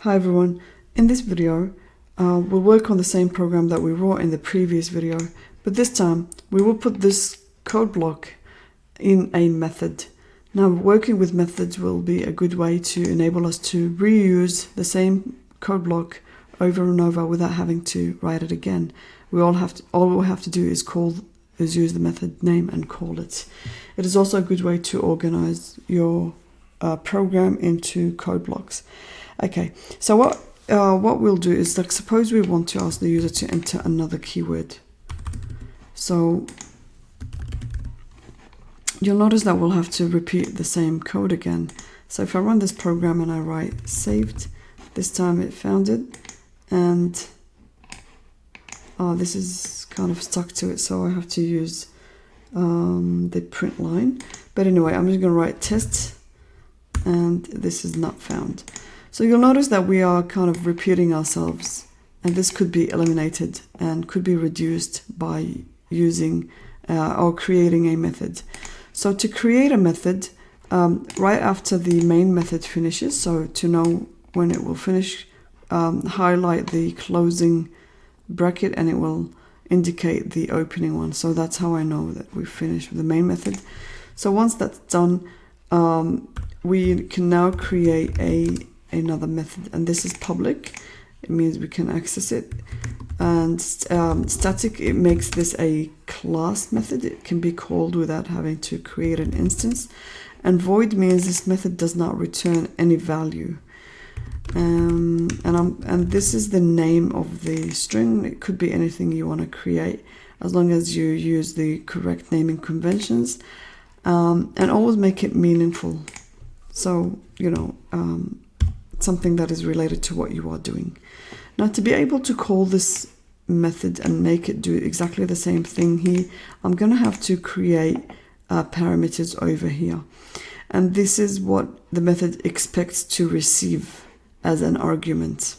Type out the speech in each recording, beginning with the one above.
Hi everyone, in this video we'll work on the same program that we wrote in the previous video, but this time we will put this code block in a method. Now working with methods will be a good way to enable us to reuse the same code block over and over without having to write it again. All we'll have to do is use the method name and call it. It is also a good way to organize your program into code blocks. Okay, so what we'll do is, like, suppose we want to ask the user to enter another keyword. So you'll notice that we'll have to repeat the same code again. So if I run this program and I write saved, this time it found it, and this is kind of stuck to it, so I have to use the print line. But anyway, I'm just going to write test, and this is not found. So you'll notice that we are kind of repeating ourselves, and this could be eliminated and could be reduced by using or creating a method. So to create a method, right after the main method finishes, so to know when it will finish, highlight the closing bracket and it will indicate the opening one. So that's how I know that we've finished with the main method. So once that's done, we can now create another method, and this is public. It means we can access it. And static, it makes this a class method. It can be called without having to create an instance. And void means this method does not return any value. And this is the name of the string. It could be anything you want to create, as long as you use the correct naming conventions, and always make it meaningful. So, you know, something that is related to what you are doing. Now, to be able to call this method and make it do exactly the same thing here, I'm going to have to create parameters over here. And this is what the method expects to receive as an argument.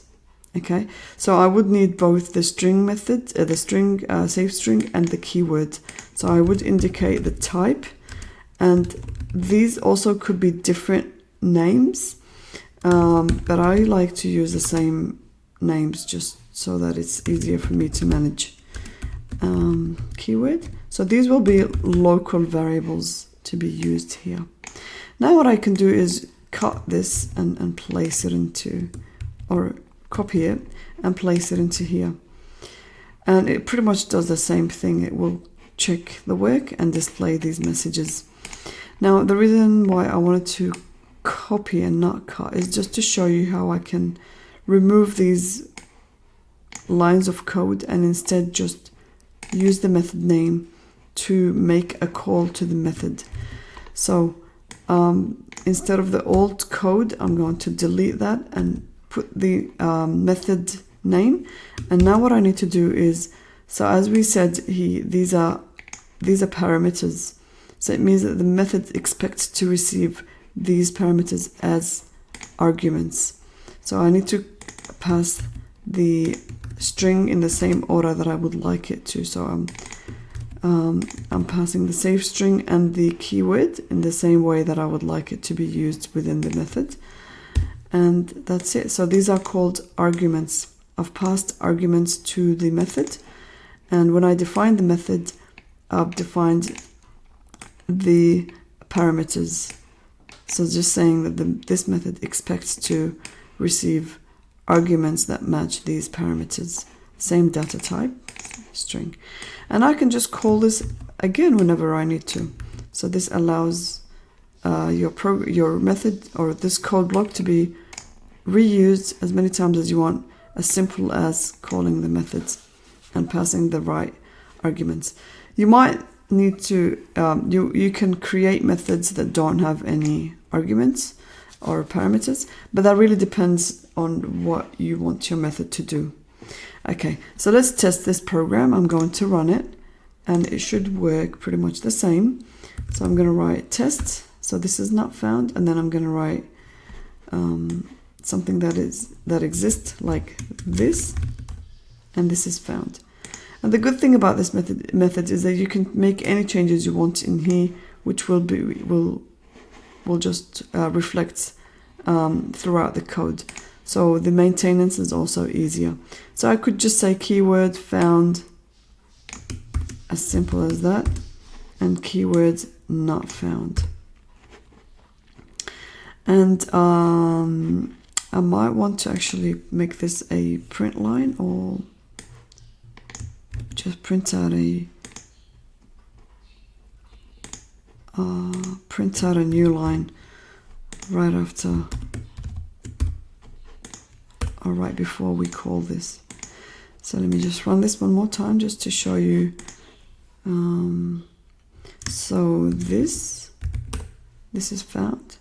Okay, so I would need both the string method, the string, save string, and the keyword. So I would indicate the type, and these also could be different names. But I like to use the same names just so that it's easier for me to manage. Keyword. So these will be local variables to be used here. Now what I can do is cut this and place it into, or copy it and place it into here. And it pretty much does the same thing. It will check the work and display these messages. Now the reason why I wanted to copy and not cut is just to show you how I can remove these lines of code and instead just use the method name to make a call to the method. So instead of the old code, I'm going to delete that and put the method name. And now what I need to do is, so as we said, these are parameters. So it means that the method expects to receive these parameters as arguments. So I need to pass the string in the same order that I would like it to. So I'm passing the save string and the keyword in the same way that I would like it to be used within the method. And that's it. So these are called arguments. I've passed arguments to the method. And when I define the method, I've defined the parameters. So just saying that this method expects to receive arguments that match these parameters. Same data type, string. And I can just call this again whenever I need to. So this allows your method or this code block to be reused as many times as you want, as simple as calling the methods and passing the right arguments. You might need to, you can create methods that don't have any arguments or parameters, but that really depends on what you want your method to do. Okay, so let's test this program. I'm going to run it and it should work pretty much the same. So I'm going to write test. So this is not found, and then I'm going to write something that exists like this, and this is found. And the good thing about this method is that you can make any changes you want in here, which will just reflect throughout the code. So the maintenance is also easier. So I could just say keyword found, as simple as that, and keyword not found. And I might want to actually make this a print line, or just print out a new line right after or right before we call this. So let me just run this one more time just to show you. So this is found,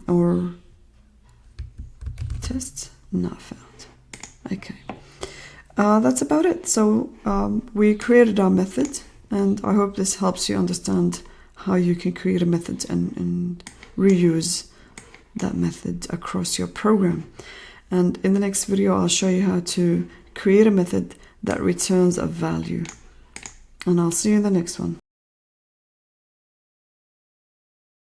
or test not found. Okay, that's about it. So we created our method, and I hope this helps you understand how you can create a method and reuse that method across your program. And in the next video, I'll show you how to create a method that returns a value. And I'll see you in the next one.